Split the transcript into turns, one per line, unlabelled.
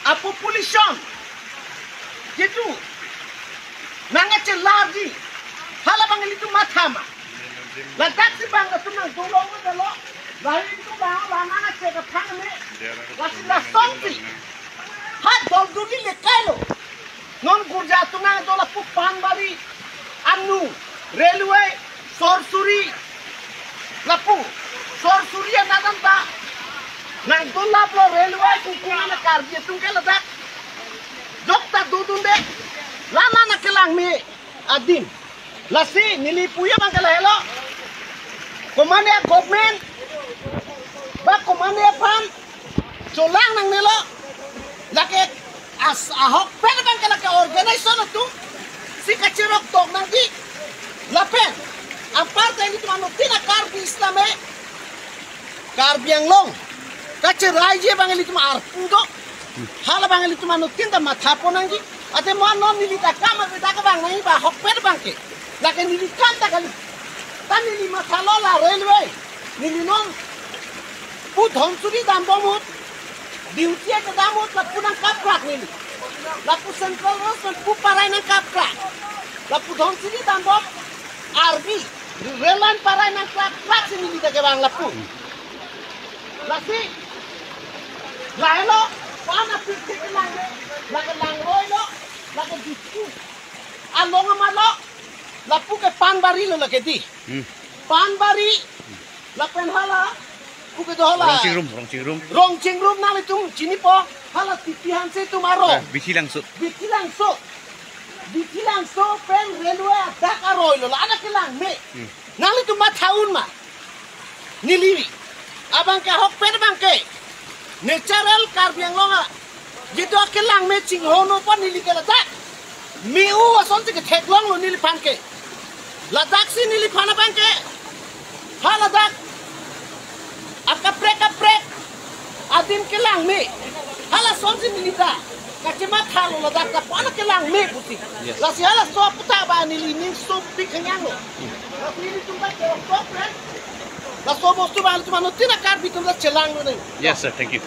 a population gitu nangace largi hala bangil itu matama la taxi banga tunang dolong dalo lahi itu bang lana ce ka phangme la somti ha dol duli le kailo non gurja tunang dola pu panbari anu railway sorsuri lapu sorsuri nadanta nang dola pro railway kukuna karbi tungkel dak dokta dudunde lana na kelang me adin lasi nilipuya bangkala hello komane government ba komane pan colang nang nelo lake as ahok pen bangkala ke organization tu si kacirok tok nang di lapen aparte ini tuh tina karbi islame karbi yang long kacirai je bangkali itu arpudo hala bangkali itu tinta mathapo nanggi ate mo non nilita kama beda ka bang nang ba hokper bangke lake nilikan ta kali tan nili mathalola railway nili non pu dhonsuri dambomut diutia ke damut la punang kaprak nili la pu central road pu parai nang kaprak la pu dhonsuri dambom arbi rail line parai nang kaprak nili ta ke bang la pu lasi laelo pana pikir lang lake langroy lo lake disku alonga malo lapu ke panbari lo lake di panbari lapen hala puke do hala rong cingrum na litung cini po hala titihan se tu maro bikilang so pen railway adak aroy lo ana kelang me nang litung mathaun ma niliwi abang ke hok pen bangke natural karbiang longa gitu akelang me ching hono pa nilikala dak miu ason te thek long lo nili panke ladak si nili pana panke hala dak akaprek adin kelang me hala son si nilita kacima thalo ladak ta pana kelang me puti la si hala so puta ba nili ning so pikanyang lo la nili tumba ke so friend la so bostu ba tumano tina karbi tumda chelang lo.
Yes sir, thank you.